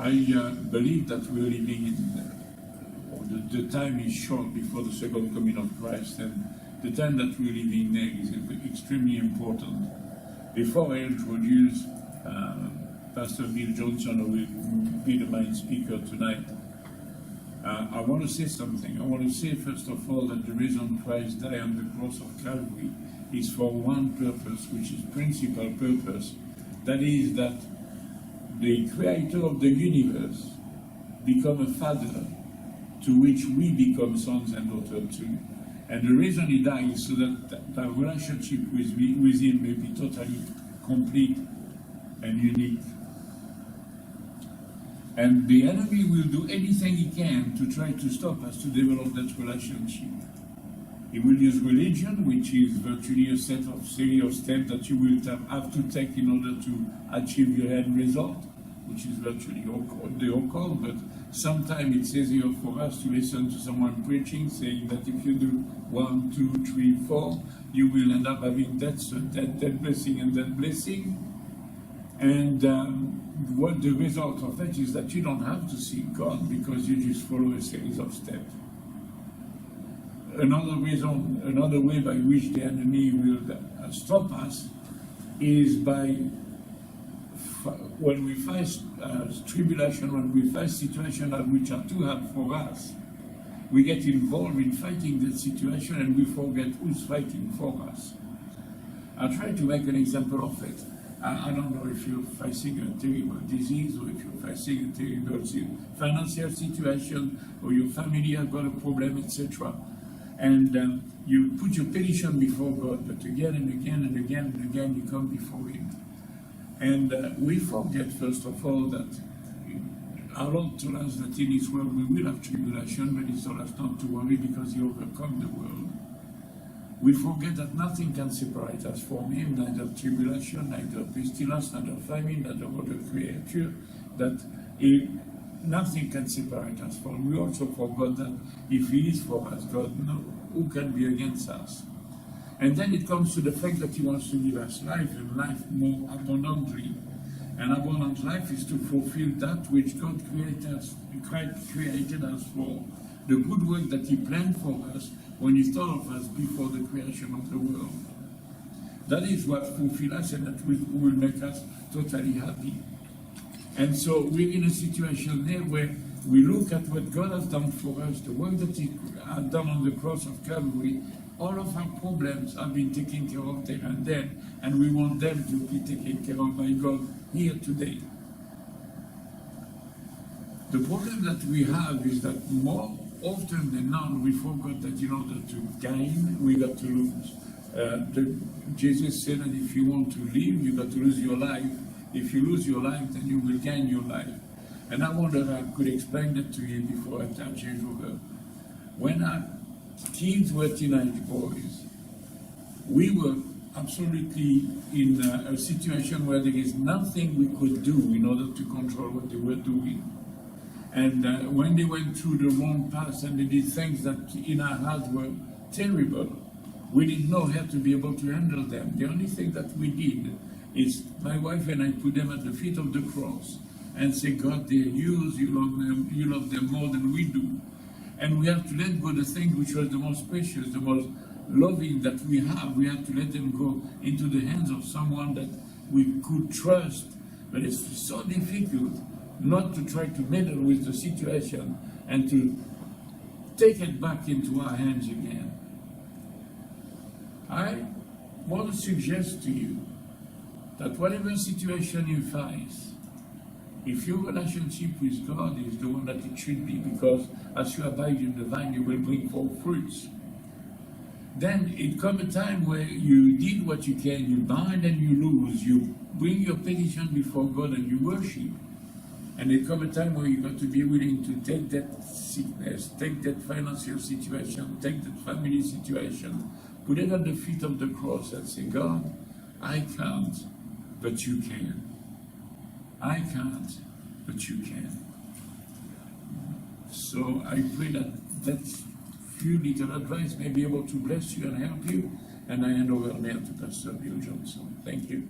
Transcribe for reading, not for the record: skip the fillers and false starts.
I believe that we're living in, the time is short before the second coming of Christ, and the time that we're living now is extremely important. Before I introduce Pastor Bill Johnson, who will be the main speaker tonight, I want to say something. I want to say, first of all, that the reason Christ died on the cross of Calvary is for one purpose, which is principal purpose. That is that the creator of the universe become a father to which we become sons and daughters too. And the reason he died is so that the relationship with him may be totally complete and unique. And the enemy will do anything he can to try to stop us to develop that relationship. He will use religion, which is virtually a set of series of steps that you will have to take in order to achieve your end result, which is virtually the occult. But sometimes it's easier for us to listen to someone preaching, saying that if you do 1, 2, 3, 4, you will end up having that blessing and that blessing. And what the result of that is that you don't have to seek God, because you just follow a series of steps. Another way by which the enemy will stop us is by, when we face tribulation, when we face situations which are too hard for us, we get involved in fighting that situation and we forget who's fighting for us. I'll try to make an example of it. I don't know if you're facing a terrible disease, or if you're facing a terrible financial situation, or your family has got a problem, etc. And you put your petition before God, but again and again and again and again you come before Him. And we forget, first of all, that our Lord told us that in His world we will have tribulation, but He told us not to worry because He overcome the world. We forget that nothing can separate us from Him, neither tribulation, neither pestilence, neither famine, neither other creature, that nothing can separate us from Him. We also forgot that if He is for us, God, no, who can be against us? And then it comes to the fact that He wants to give us life, and life more abundantly. And abundant life is to fulfill that which God created us for, the good work that He planned for us when He thought of us before the creation of the world. That is what fulfills us, and that will make us totally happy. And so we're in a situation there where we look at what God has done for us, the work that He has done on the cross of Calvary. All of our problems have been taken care of there and then, and we want them to be taken care of by God here today. The problem that we have is that more often than not, we forgot that in order to gain, we got to lose. Jesus said that if you want to live, you got to lose your life. If you lose your life, then you will gain your life. And I wonder if I could explain that to you before I touch it over. When our kids were teenage boys, we were absolutely in a situation where there is nothing we could do in order to control what they were doing. And when they went through the wrong path and they did things that in our hearts were terrible, we didn't know how to be able to handle them. The only thing that we did is my wife and I put them at the feet of the cross and say, God, they're yours, you love them more than we do. And we have to let go the thing which was the most precious, the most loving that we have. We have to let them go into the hands of someone that we could trust. But it's so difficult not to try to meddle with the situation and to take it back into our hands again. I want to suggest to you that whatever situation you face, if your relationship with God is the one that it should be, because as you abide in the vine, you will bring forth fruits, then it comes a time where you did what you can, you bind and you lose, you bring your petition before God and you worship. And it comes a time where you got to be willing to take that sickness, take that financial situation, take that family situation, put it at the feet of the cross and say, God, I can't, but you can. I can't, but you can. So I pray that that few little advice may be able to bless you and help you. And I hand over now to Pastor Bill Johnson. Thank you.